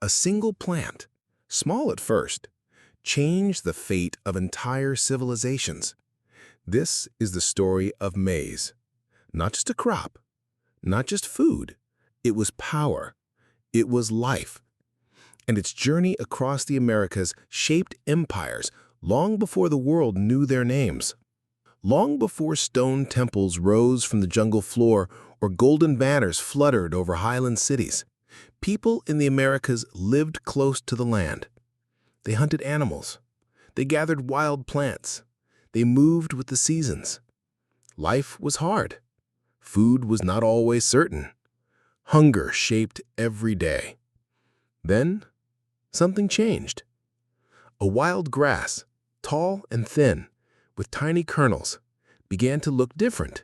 A single plant, small at first, changed the fate of entire civilizations. This is the story of maize. Not just a crop, not just food. It was power. It was life. And its journey across the Americas shaped empires long before the world knew their names. Long before stone temples rose from the jungle floor or golden banners fluttered over highland cities, people in the Americas lived close to the land. They hunted animals. They gathered wild plants. They moved with the seasons. Life was hard. Food was not always certain. Hunger shaped every day. Then, something changed. A wild grass, tall and thin, with tiny kernels, began to look different.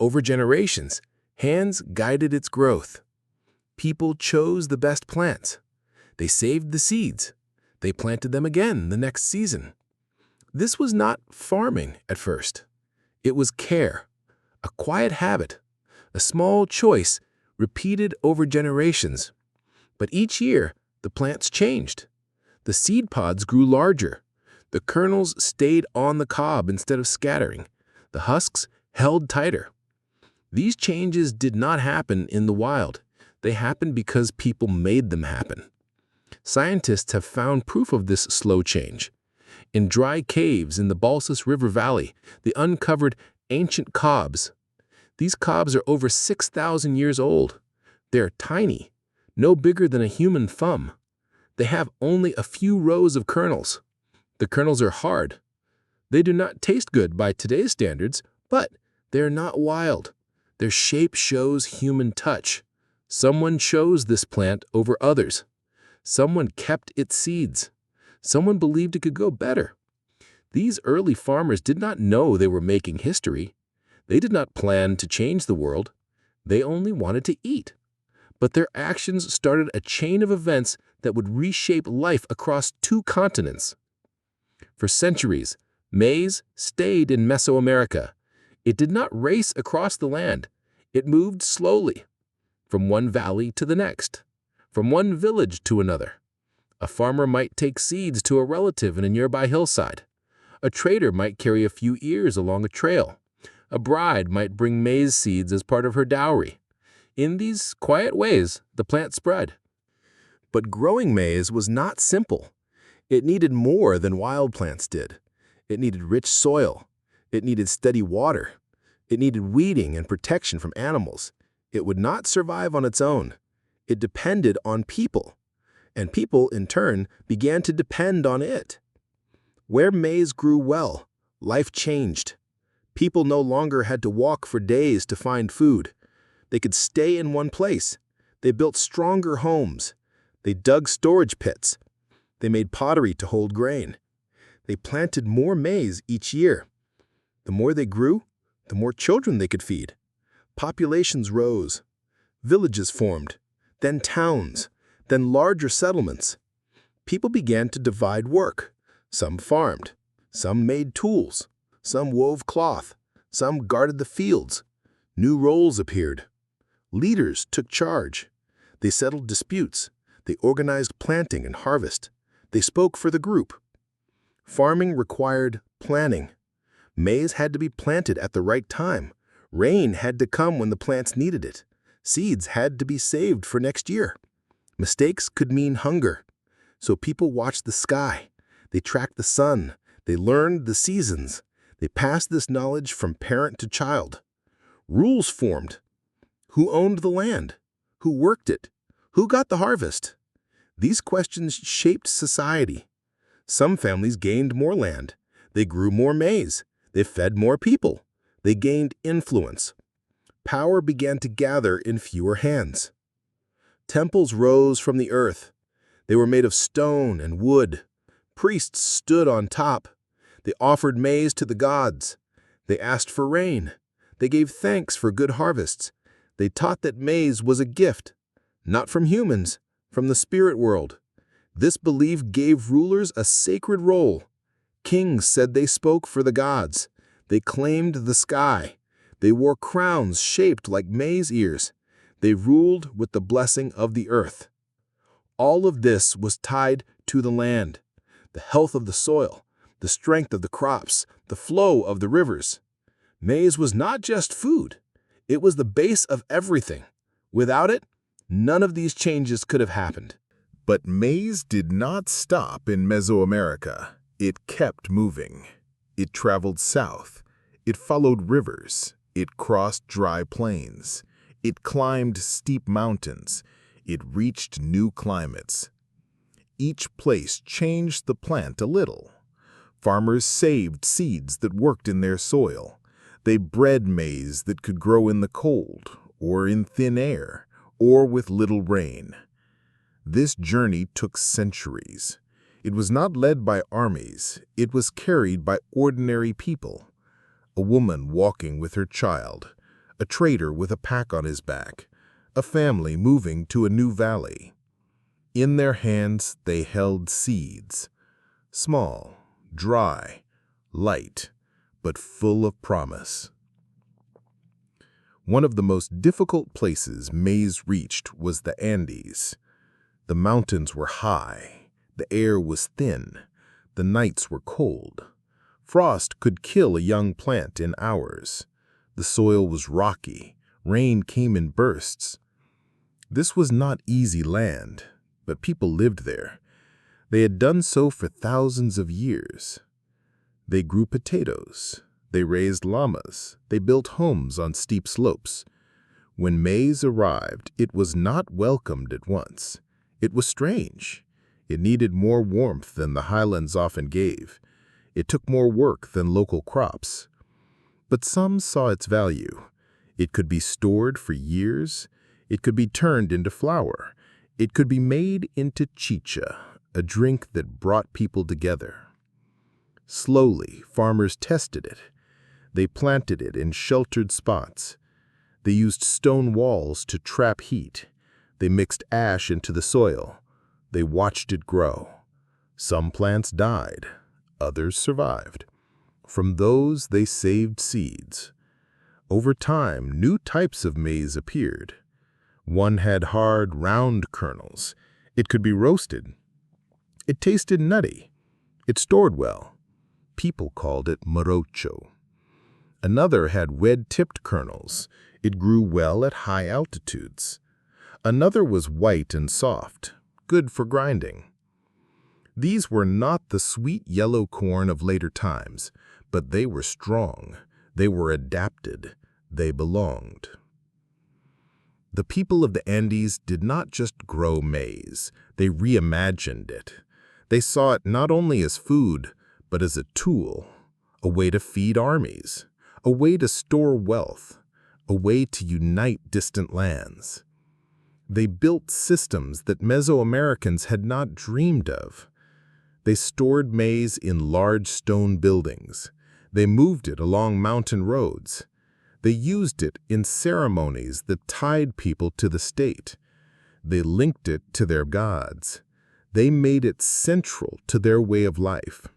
Over generations, hands guided its growth. People chose the best plants. They saved the seeds. They planted them again the next season. This was not farming at first. It was care, a quiet habit, a small choice repeated over generations. But each year, the plants changed. The seed pods grew larger. The kernels stayed on the cob instead of scattering. The husks held tighter. These changes did not happen in the wild. They happened because people made them happen. Scientists have found proof of this slow change. In dry caves in the Balsas River Valley, they uncovered ancient cobs. These cobs are over 6,000 years old. They're tiny, no bigger than a human thumb. They have only a few rows of kernels. The kernels are hard. They do not taste good by today's standards, but they're not wild. Their shape shows human touch. Someone chose this plant over others. Someone kept its seeds. Someone believed it could go better. These early farmers did not know they were making history. They did not plan to change the world. They only wanted to eat. But their actions started a chain of events that would reshape life across 2 continents. For centuries, maize stayed in Mesoamerica. It did not race across the land. It moved slowly, from one valley to the next, from one village to another. A farmer might take seeds to a relative in a nearby hillside. A trader might carry a few ears along a trail. A bride might bring maize seeds as part of her dowry. In these quiet ways, the plant spread. But growing maize was not simple. It needed more than wild plants did. It needed rich soil. It needed steady water. It needed weeding and protection from animals. It would not survive on its own. It depended on people. And people, in turn, began to depend on it. Where maize grew well, life changed. People no longer had to walk for days to find food. They could stay in one place. They built stronger homes. They dug storage pits. They made pottery to hold grain. They planted more maize each year. The more they grew, the more children they could feed. Populations rose. Villages formed, then towns, then larger settlements. People began to divide work. Some farmed. Some made tools. Some wove cloth. Some guarded the fields. New roles appeared. Leaders took charge. They settled disputes. They organized planting and harvest. They spoke for the group. Farming required planning. Maize had to be planted at the right time. Rain had to come when the plants needed it. Seeds had to be saved for next year. Mistakes could mean hunger. So people watched the sky. They tracked the sun. They learned the seasons. They passed this knowledge from parent to child. Rules formed. Who owned the land? Who worked it? Who got the harvest? These questions shaped society. Some families gained more land. They grew more maize. They fed more people. They gained influence. Power began to gather in fewer hands. Temples rose from the earth. They were made of stone and wood. Priests stood on top. They offered maize to the gods. They asked for rain. They gave thanks for good harvests. They taught that maize was a gift, not from humans, from the spirit world. This belief gave rulers a sacred role. Kings said they spoke for the gods. They claimed the sky. They wore crowns shaped like maize ears. They ruled with the blessing of the earth. All of this was tied to the land, the health of the soil, the strength of the crops, the flow of the rivers. Maize was not just food. It was the base of everything. Without it, none of these changes could have happened. But maize did not stop in Mesoamerica. It kept moving. It traveled south. It followed rivers. It crossed dry plains. It climbed steep mountains. It reached new climates. Each place changed the plant a little. Farmers saved seeds that worked in their soil. They bred maize that could grow in the cold, or in thin air, or with little rain. This journey took centuries. It was not led by armies. It was carried by ordinary people. A woman walking with her child, a trader with a pack on his back, a family moving to a new valley. In their hands they held seeds, small, dry, light, but full of promise. One of the most difficult places maize reached was the Andes. The mountains were high, the air was thin, the nights were cold. Frost could kill a young plant in hours. The soil was rocky, rain came in bursts. This was not easy land, but people lived there. They had done so for thousands of years. They grew potatoes, they raised llamas, they built homes on steep slopes. When maize arrived, it was not welcomed at once. It was strange. It needed more warmth than the highlands often gave. It took more work than local crops. But some saw its value. It could be stored for years. It could be turned into flour. It could be made into chicha, a drink that brought people together. Slowly, farmers tested it. They planted it in sheltered spots. They used stone walls to trap heat. They mixed ash into the soil. They watched it grow. Some plants died. Others survived. From those, they saved seeds. Over time, new types of maize appeared. One had hard, round kernels. It could be roasted. It tasted nutty. It stored well. People called it morocho. Another had red-tipped kernels. It grew well at high altitudes. Another was white and soft, good for grinding. These were not the sweet yellow corn of later times, but they were strong. They were adapted. They belonged. The people of the Andes did not just grow maize. They reimagined it. They saw it not only as food, but as a tool, a way to feed armies, a way to store wealth, a way to unite distant lands. They built systems that Mesoamericans had not dreamed of. They stored maize in large stone buildings. They moved it along mountain roads. They used it in ceremonies that tied people to the state. They linked it to their gods. They made it central to their way of life.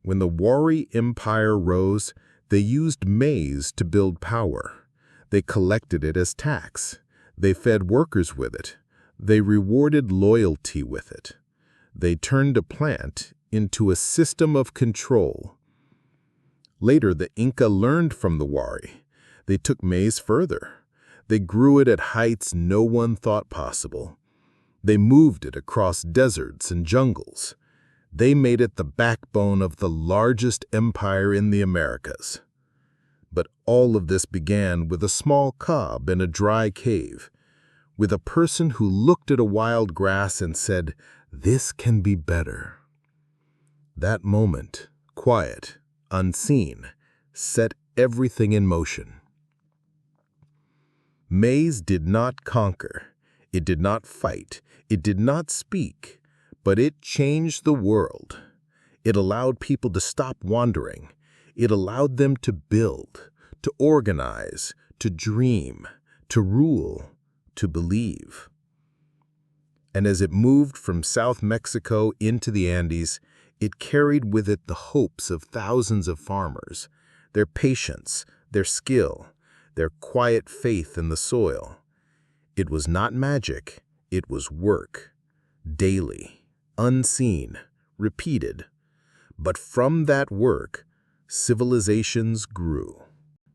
When the Wari Empire rose, they used maize to build power. They collected it as tax. They fed workers with it. They rewarded loyalty with it. They turned a plant into a system of control. Later, the Inca learned from the Wari. They took maize further. They grew it at heights no one thought possible. They moved it across deserts and jungles. They made it the backbone of the largest empire in the Americas. But all of this began with a small cob in a dry cave, with a person who looked at a wild grass and said, "This can be better." That moment, quiet, unseen, set everything in motion. Maize did not conquer. It did not fight. It did not speak. But it changed the world. It allowed people to stop wandering. It allowed them to build, to organize, to dream, to rule, to believe. And as it moved from South Mexico into the Andes, it carried with it the hopes of thousands of farmers, their patience, their skill, their quiet faith in the soil. It was not magic. It was work, daily, unseen, repeated. But from that work, civilizations grew.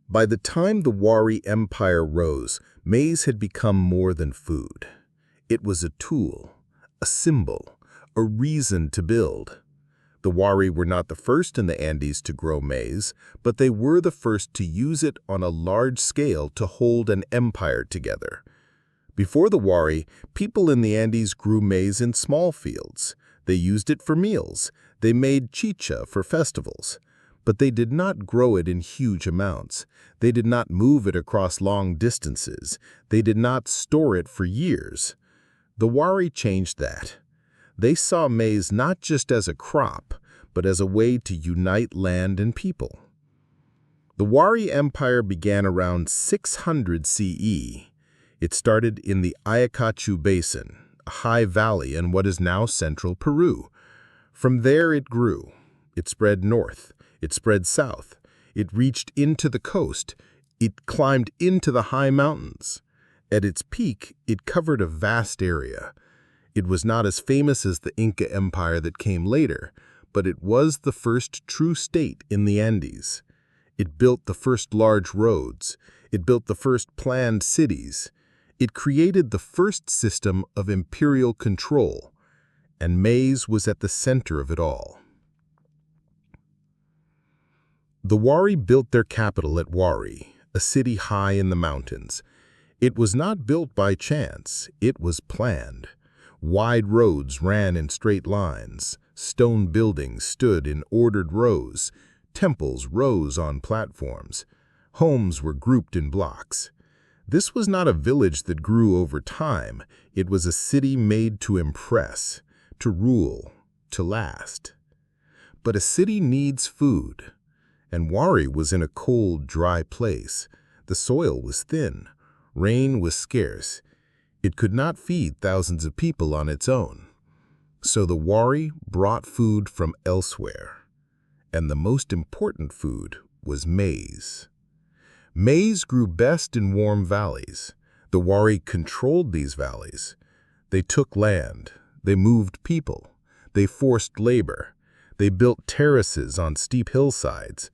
By the time the Wari Empire rose, maize had become more than food. It was a tool, a symbol, a reason to build. The Wari were not the first in the Andes to grow maize, but they were the first to use it on a large scale to hold an empire together. Before the Wari, people in the Andes grew maize in small fields. They used it for meals. They made chicha for festivals. But they did not grow it in huge amounts. They did not move it across long distances. They did not store it for years. The Wari changed that. They saw maize not just as a crop, but as a way to unite land and people. The Wari Empire began around 600 CE. It started in the Ayacucho Basin, a high valley in what is now central Peru. From there it grew. It spread north. It spread south. It reached into the coast. It climbed into the high mountains. At its peak, it covered a vast area. It was not as famous as the Inca Empire that came later, but it was the first true state in the Andes. It built the first large roads. It built the first planned cities. It created the first system of imperial control, and maize was at the center of it all. The Wari built their capital at Wari, a city high in the mountains. It was not built by chance, it was planned. Wide roads ran in straight lines, stone buildings stood in ordered rows, temples rose on platforms, homes were grouped in blocks. This was not a village that grew over time, it was a city made to impress, to rule, to last. But a city needs food, and Wari was in a cold, dry place. The soil was thin. Rain was scarce. It could not feed thousands of people on its own. So the Wari brought food from elsewhere. And the most important food was maize. Maize grew best in warm valleys. The Wari controlled these valleys. They took land. They moved people. They forced labor. They built terraces on steep hillsides.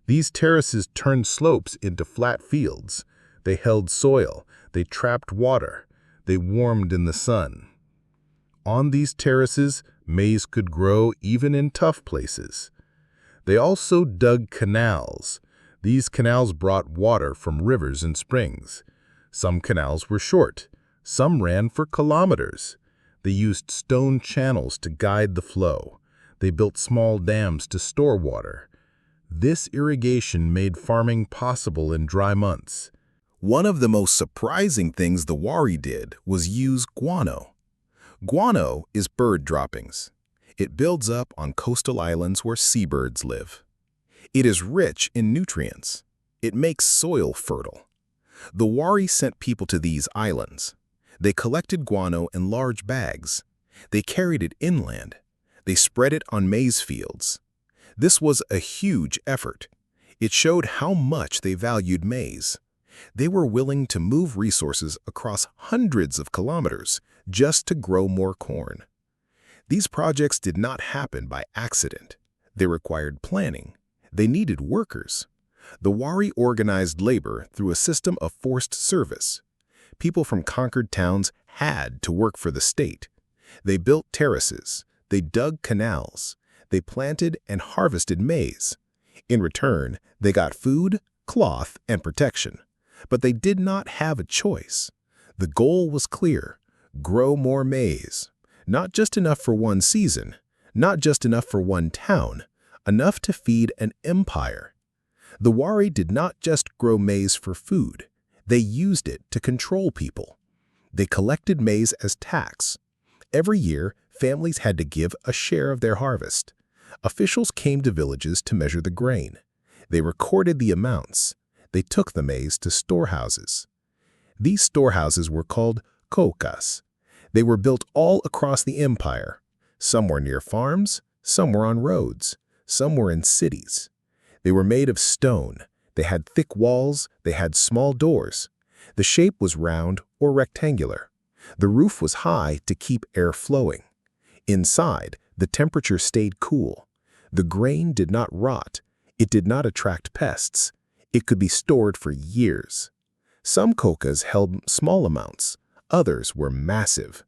These terraces turned slopes into flat fields. They held soil, they trapped water, they warmed in the sun. On these terraces, maize could grow even in tough places. They also dug canals. These canals brought water from rivers and springs. Some canals were short, some ran for kilometers. They used stone channels to guide the flow. They built small dams to store water. This irrigation made farming possible in dry months. One of the most surprising things the Wari did was use guano. Guano is bird droppings. It builds up on coastal islands where seabirds live. It is rich in nutrients. It makes soil fertile. The Wari sent people to these islands. They collected guano in large bags. They carried it inland. They spread it on maize fields. This was a huge effort. It showed how much they valued maize. They were willing to move resources across hundreds of kilometers just to grow more corn. These projects did not happen by accident. They required planning. They needed workers. The Wari organized labor through a system of forced service. People from conquered towns had to work for the state. They built terraces. They dug canals. They planted and harvested maize. In return, they got food, cloth, and protection. But they did not have a choice. The goal was clear: grow more maize. Not just enough for one season, not just enough for one town, enough to feed an empire. The Wari did not just grow maize for food. They used it to control people. They collected maize as tax. Every year, families had to give a share of their harvest. Officials came to villages to measure the grain. They recorded the amounts. They took the maize to storehouses. These storehouses were called cocas. They were built all across the empire. Some were near farms, some were on roads, some were in cities. They were made of stone. They had thick walls, they had small doors. The shape was round or rectangular. The roof was high to keep air flowing. Inside, the temperature stayed cool. The grain did not rot. It did not attract pests. It could be stored for years. Some cocas held small amounts. Others were massive.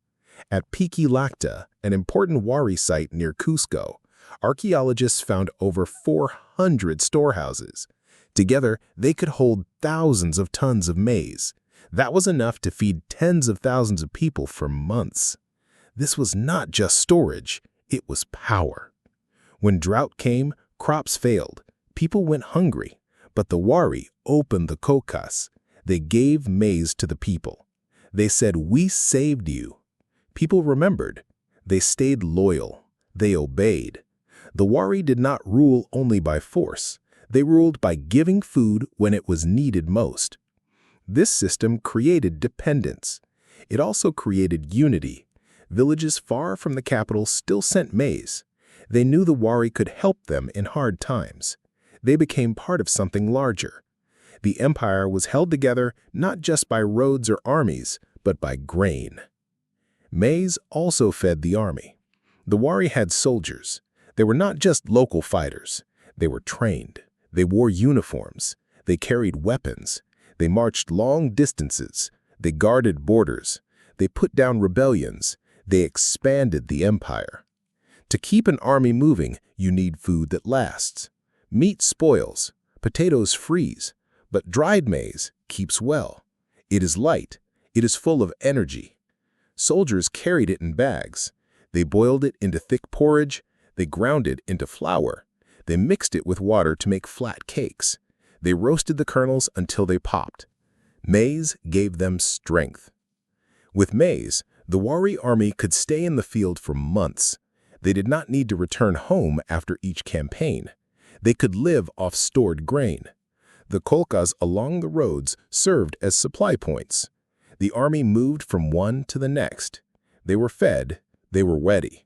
At Piqui Lacta, an important Wari site near Cusco, archaeologists found over 400 storehouses. Together, they could hold thousands of tons of maize. That was enough to feed tens of thousands of people for months. This was not just storage, it was power. When drought came, crops failed. People went hungry. But the Wari opened the cocas. They gave maize to the people. They said, "We saved you." People remembered. They stayed loyal. They obeyed. The Wari did not rule only by force. They ruled by giving food when it was needed most. This system created dependence. It also created unity. Villages far from the capital still sent maize. They knew the Wari could help them in hard times. They became part of something larger. The empire was held together not just by roads or armies, but by grain. Maize also fed the army. The Wari had soldiers. They were not just local fighters. They were trained. They wore uniforms. They carried weapons. They marched long distances. They guarded borders. They put down rebellions. They expanded the empire. To keep an army moving, you need food that lasts. Meat spoils. Potatoes freeze. But dried maize keeps well. It is light. It is full of energy. Soldiers carried it in bags. They boiled it into thick porridge. They ground it into flour. They mixed it with water to make flat cakes. They roasted the kernels until they popped. Maize gave them strength. With maize, the Wari army could stay in the field for months. They did not need to return home after each campaign. They could live off stored grain. The kolkas along the roads served as supply points. The army moved from one to the next. They were fed. They were ready.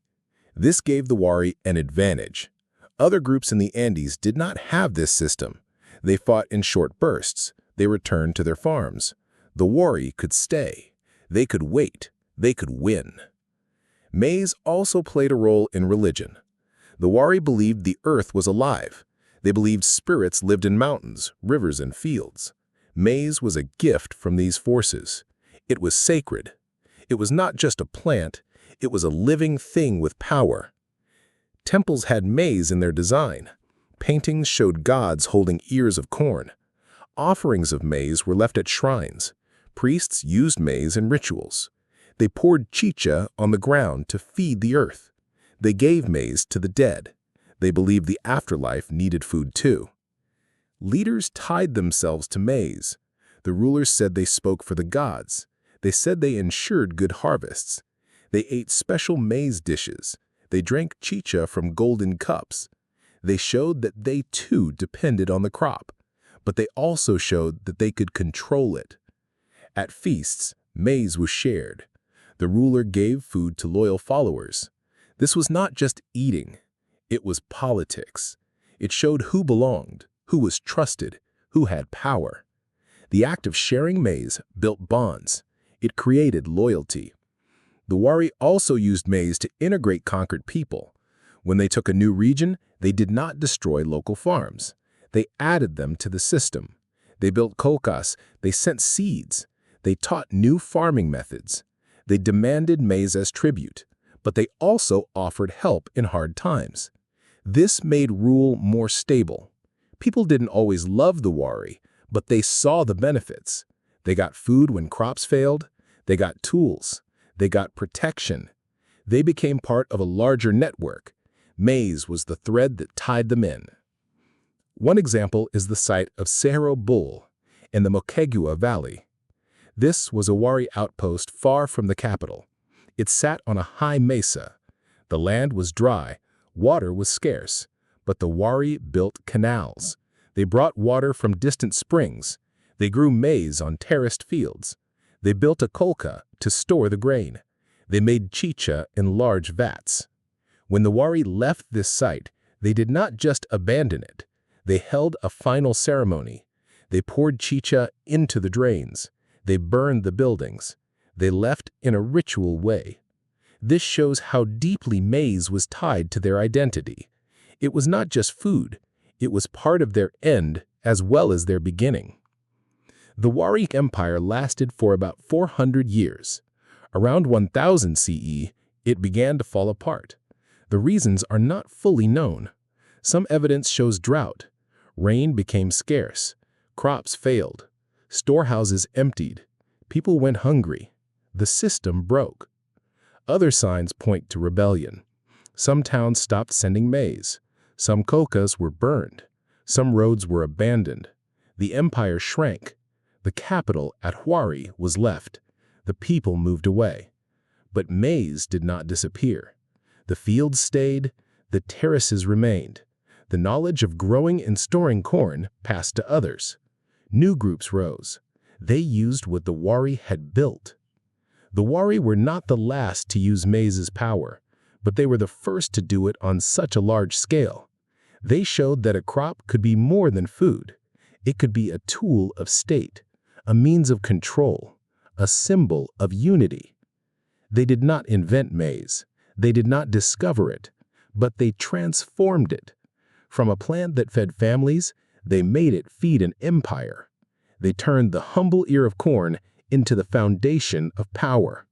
This gave the Wari an advantage. Other groups in the Andes did not have this system. They fought in short bursts. They returned to their farms. The Wari could stay. They could wait. They could win. Maize also played a role in religion. The Wari believed the earth was alive. They believed spirits lived in mountains, rivers, and fields. Maize was a gift from these forces. It was sacred. It was not just a plant. It was a living thing with power. Temples had maize in their design. Paintings showed gods holding ears of corn. Offerings of maize were left at shrines. Priests used maize in rituals. They poured chicha on the ground to feed the earth. They gave maize to the dead. They believed the afterlife needed food too. Leaders tied themselves to maize. The rulers said they spoke for the gods. They said they ensured good harvests. They ate special maize dishes. They drank chicha from golden cups. They showed that they too depended on the crop, but they also showed that they could control it. At feasts, maize was shared. The ruler gave food to loyal followers. This was not just eating. It was politics. It showed who belonged, who was trusted, who had power. The act of sharing maize built bonds. It created loyalty. The Wari also used maize to integrate conquered people. When they took a new region, they did not destroy local farms. They added them to the system. They built kolkas. They sent seeds. They taught new farming methods. They demanded maize as tribute, but they also offered help in hard times. This made rule more stable. People didn't always love the Wari, but they saw the benefits. They got food when crops failed. They got tools. They got protection. They became part of a larger network. Maize was the thread that tied them in. One example is the site of Cerro Bull in the Moquegua Valley. This was a Wari outpost far from the capital. It sat on a high mesa. The land was dry. Water was scarce. But the Wari built canals. They brought water from distant springs. They grew maize on terraced fields. They built a kolka to store the grain. They made chicha in large vats. When the Wari left this site, they did not just abandon it. They held a final ceremony. They poured chicha into the drains. They burned the buildings. They left in a ritual way. This shows how deeply maize was tied to their identity. It was not just food, it was part of their end as well as their beginning. The Wari Empire lasted for about 400 years. Around 1000 CE, it began to fall apart. The reasons are not fully known. Some evidence shows drought. Rain became scarce. Crops failed. Storehouses emptied. People went hungry. The system broke. Other signs point to rebellion. Some towns stopped sending maize. Some kolkas were burned. Some roads were abandoned. The empire shrank. The capital at Huari was left. The people moved away. But maize did not disappear. The fields stayed. The terraces remained. The knowledge of growing and storing corn passed to others. New groups rose. They used what the Wari had built. The Wari were not the last to use maize's power, but they were the first to do it on such a large scale. They showed that a crop could be more than food. It could be a tool of state, a means of control, a symbol of unity. They did not invent maize. They did not discover it, but they transformed it. From a plant that fed families, they made it feed an empire. They turned the humble ear of corn into the foundation of power.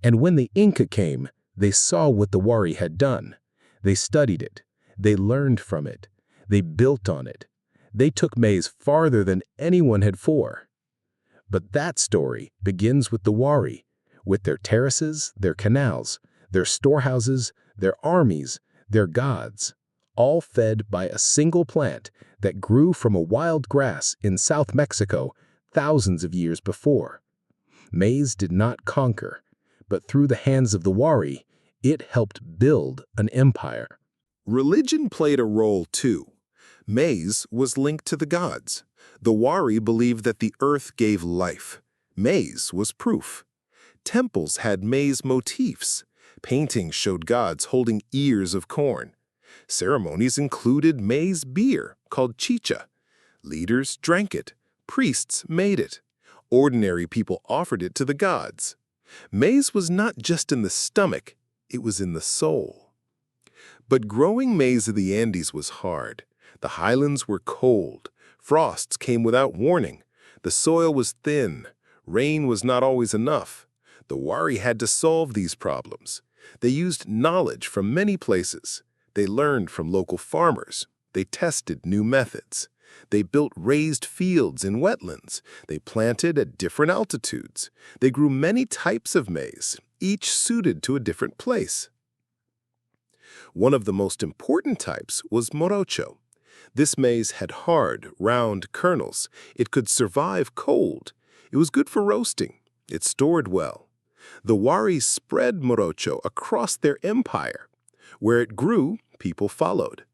And when the Inca came, they saw what the Wari had done. They studied it. They learned from it. They built on it. They took maize farther than anyone had before. But that story begins with the Wari, with their terraces, their canals, their storehouses, their armies, their gods, all fed by a single plant that grew from a wild grass in South Mexico thousands of years before. Maize did not conquer, but through the hands of the Wari, it helped build an empire. Religion played a role too. Maize was linked to the gods. The Wari believed that the earth gave life. Maize was proof. Temples had maize motifs. Paintings showed gods holding ears of corn. Ceremonies included maize beer, called chicha. Leaders drank it. Priests made it. Ordinary people offered it to the gods. Maize was not just in the stomach, it was in the soul. But growing maize in the Andes was hard. The highlands were cold. Frosts came without warning. The soil was thin. Rain was not always enough. The Wari had to solve these problems. They used knowledge from many places. They learned from local farmers. They tested new methods. They built raised fields in wetlands. They planted at different altitudes. They grew many types of maize, each suited to a different place. One of the most important types was morocho. This maize had hard, round kernels. It could survive cold. It was good for roasting. It stored well. The Wari spread morocho across their empire. Where it grew, people followed.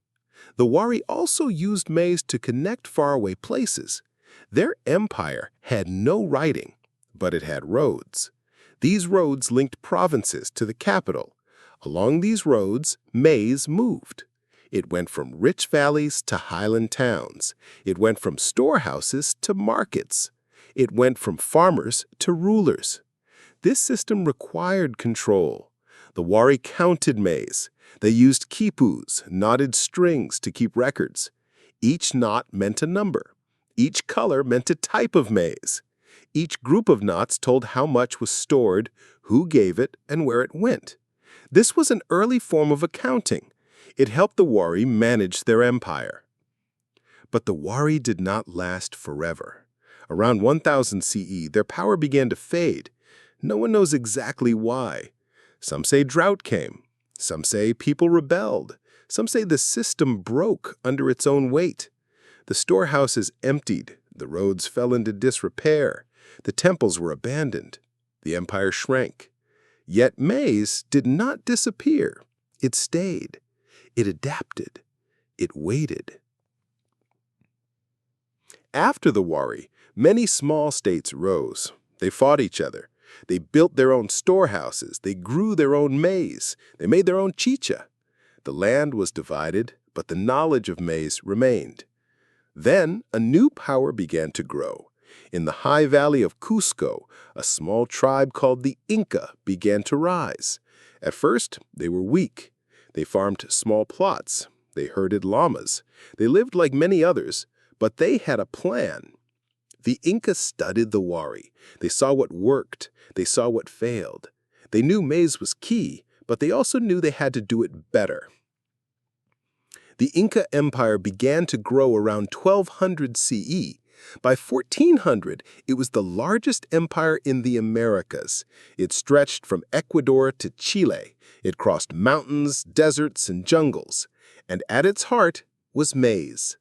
The Wari also used maize to connect faraway places. Their empire had no writing, but it had roads. These roads linked provinces to the capital. Along these roads, maize moved. It went from rich valleys to highland towns. It went from storehouses to markets. It went from farmers to rulers. This system required control. The Wari counted maize. They used quipus, knotted strings, to keep records. Each knot meant a number. Each color meant a type of maize. Each group of knots told how much was stored, who gave it, and where it went. This was an early form of accounting. It helped the Wari manage their empire. But the Wari did not last forever. Around 1000 CE, their power began to fade. No one knows exactly why. Some say drought came. Some say people rebelled. Some say the system broke under its own weight. The storehouses emptied. The roads fell into disrepair. The temples were abandoned. The empire shrank. Yet maize did not disappear. It stayed. It adapted. It waited. After the Wari, many small states rose. They fought each other. They built their own storehouses. They grew their own maize. They made their own chicha. The land was divided, but the knowledge of maize remained. Then a new power began to grow. In the high valley of Cusco, a small tribe called the Inca began to rise. At first, they were weak. They farmed small plots. They herded llamas. They lived like many others, but they had a plan. The Inca studied the wari. They saw what worked. They saw what failed. They knew maize was key, but they also knew they had to do it better. The Inca Empire began to grow around 1200 CE. By 1400, it was the largest empire in the Americas. It stretched from Ecuador to Chile. It crossed mountains, deserts, and jungles. And at its heart was maize.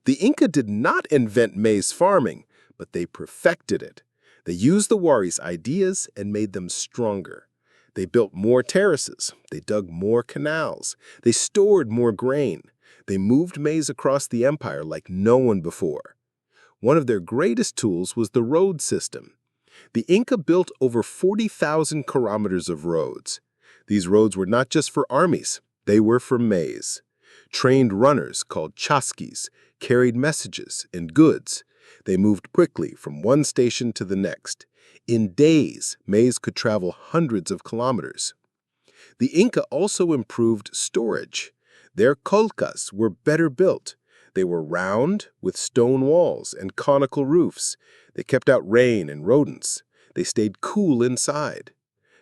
The Inca did not invent maize farming, but they perfected it. They used the wari's ideas and made them stronger. They built more terraces. They dug more canals. They stored more grain. They moved maize across the empire like no one before. One of their greatest tools was the road system. The Inca built over 40,000 kilometers of roads. These roads were not just for armies. They were for maize. Trained runners, called chasquis, carried messages and goods. They moved quickly from one station to the next. In days, maize could travel hundreds of kilometers. The Inca also improved storage. Their colcas were better built. They were round, with stone walls and conical roofs. They kept out rain and rodents. They stayed cool inside.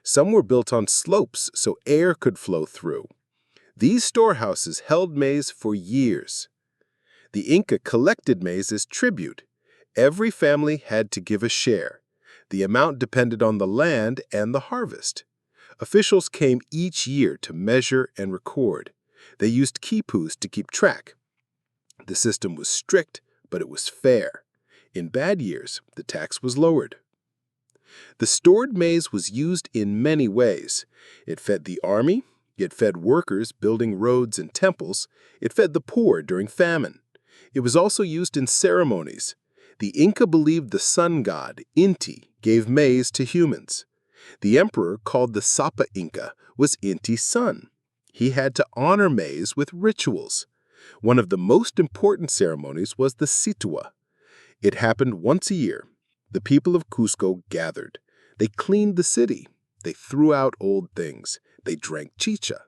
Some were built on slopes so air could flow through. These storehouses held maize for years. The Inca collected maize as tribute. Every family had to give a share. The amount depended on the land and the harvest. Officials came each year to measure and record. They used quipus to keep track. The system was strict, but it was fair. In bad years, the tax was lowered. The stored maize was used in many ways. It fed the army. It fed workers building roads and temples. It fed the poor during famine. It was also used in ceremonies. The Inca believed the sun god, Inti, gave maize to humans. The emperor, called the Sapa Inca, was Inti's son. He had to honor maize with rituals. One of the most important ceremonies was the situa. It happened once a year. The people of Cusco gathered. They cleaned the city. They threw out old things. They drank chicha.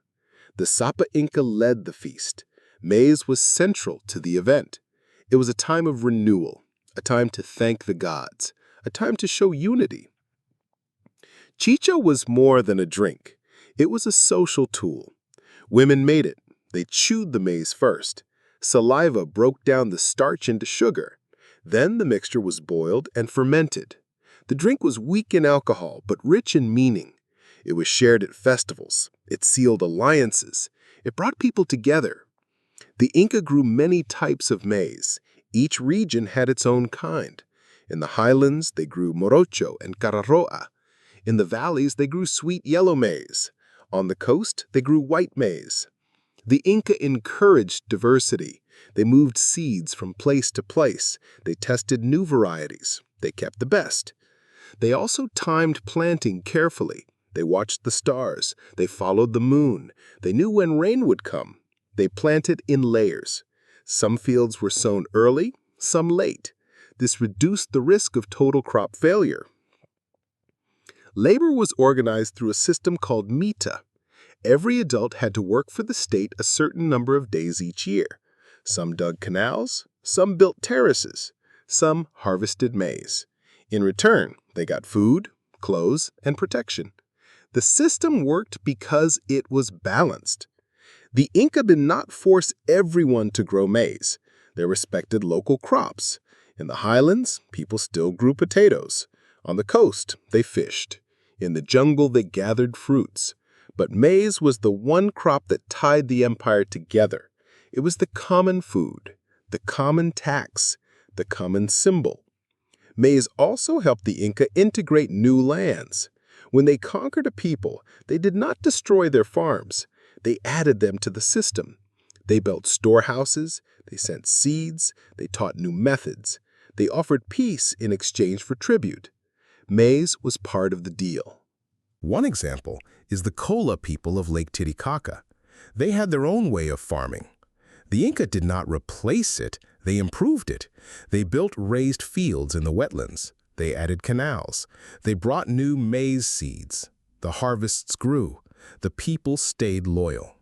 The Sapa Inca led the feast. Maize was central to the event. It was a time of renewal, a time to thank the gods, a time to show unity. Chicha was more than a drink. It was a social tool. Women made it. They chewed the maize first. Saliva broke down the starch into sugar. Then the mixture was boiled and fermented. The drink was weak in alcohol, but rich in meaning. It was shared at festivals. It sealed alliances. It brought people together. The Inca grew many types of maize. Each region had its own kind. In the highlands, they grew morocho and cararoa. In the valleys, they grew sweet yellow maize. On the coast, they grew white maize. The Inca encouraged diversity. They moved seeds from place to place. They tested new varieties. They kept the best. They also timed planting carefully. They watched the stars. They followed the moon. They knew when rain would come. They planted in layers. Some fields were sown early, some late. This reduced the risk of total crop failure. Labor was organized through a system called mita. Every adult had to work for the state a certain number of days each year. Some dug canals, some built terraces, some harvested maize. In return, they got food, clothes, and protection. The system worked because it was balanced. The Inca did not force everyone to grow maize. They respected local crops. In the highlands, people still grew potatoes. On the coast, they fished. In the jungle, they gathered fruits. But maize was the one crop that tied the empire together. It was the common food, the common tax, the common symbol. Maize also helped the Inca integrate new lands. When they conquered a people, they did not destroy their farms. They added them to the system. They built storehouses, they sent seeds, they taught new methods. They offered peace in exchange for tribute. Maize was part of the deal. One example is the Cola people of Lake Titicaca. They had their own way of farming. The Inca did not replace it, They improved it. They built raised fields in the wetlands. They added canals. They brought new maize seeds. The harvests grew. The people stayed loyal.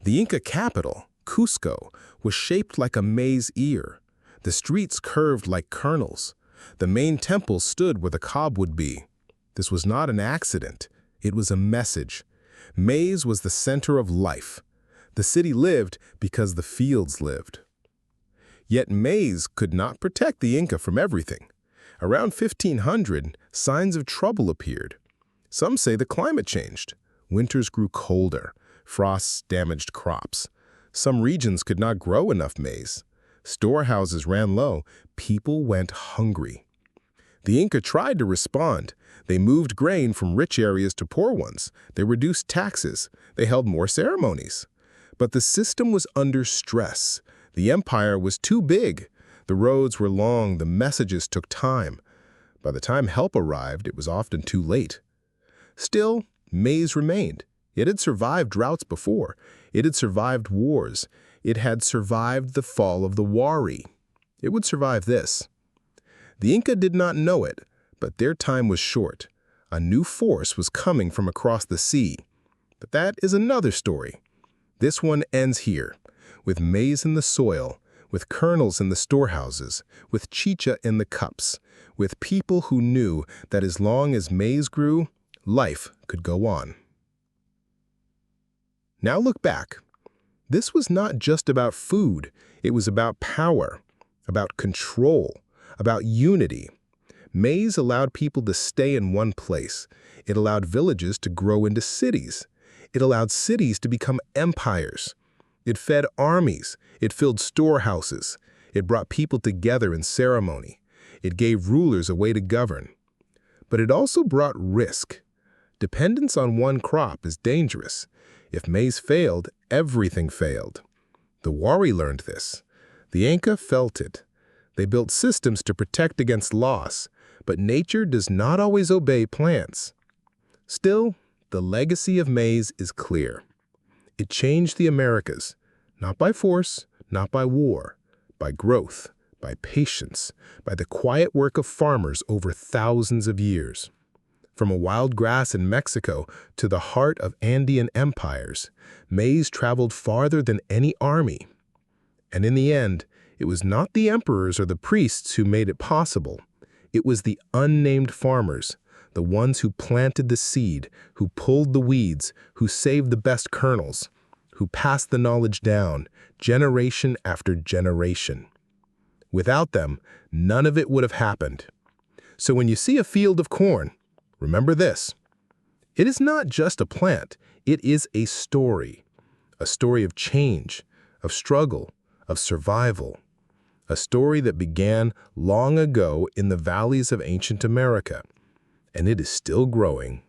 The Inca capital, Cusco, was shaped like a maize ear. The streets curved like kernels. The main temple stood where the cob would be. This was not an accident. It was a message. Maize was the center of life. The city lived because the fields lived. Yet maize could not protect the Inca from everything. Around 1500, signs of trouble appeared. Some say the climate changed. Winters grew colder. Frosts damaged crops. Some regions could not grow enough maize. Storehouses ran low. People went hungry. The Inca tried to respond. They moved grain from rich areas to poor ones. They reduced taxes. They held more ceremonies. But the system was under stress. The empire was too big. The roads were long. The messages took time. By the time help arrived, it was often too late. Still, maize remained. It had survived droughts before. It had survived wars. It had survived the fall of the Wari. It would survive this. The Inca did not know it, but their time was short. A new force was coming from across the sea. But that is another story. This one ends here, with maize in the soil, with kernels in the storehouses, with chicha in the cups, with people who knew that as long as maize grew, life could go on. Now look back. This was not just about food. It was about power, about control, about unity. Maize allowed people to stay in one place. It allowed villages to grow into cities. It allowed cities to become empires. It fed armies. It filled storehouses. It brought people together in ceremony. It gave rulers a way to govern. But it also brought risk. Dependence on one crop is dangerous. If maize failed, everything failed. The Wari learned this. The Inca felt it. They built systems to protect against loss, but nature does not always obey plants. Still, the legacy of maize is clear. It changed the Americas, not by force, not by war, by growth, by patience, by the quiet work of farmers over thousands of years. From a wild grass in Mexico to the heart of Andean empires, maize traveled farther than any army. And in the end, it was not the emperors or the priests who made it possible. It was the unnamed farmers, the ones who planted the seed, who pulled the weeds, who saved the best kernels, who passed the knowledge down, generation after generation. Without them, none of it would have happened. So when you see a field of corn, remember this. It is not just a plant. It is a story of change, of struggle, of survival. A story that began long ago in the valleys of ancient America, and it is still growing.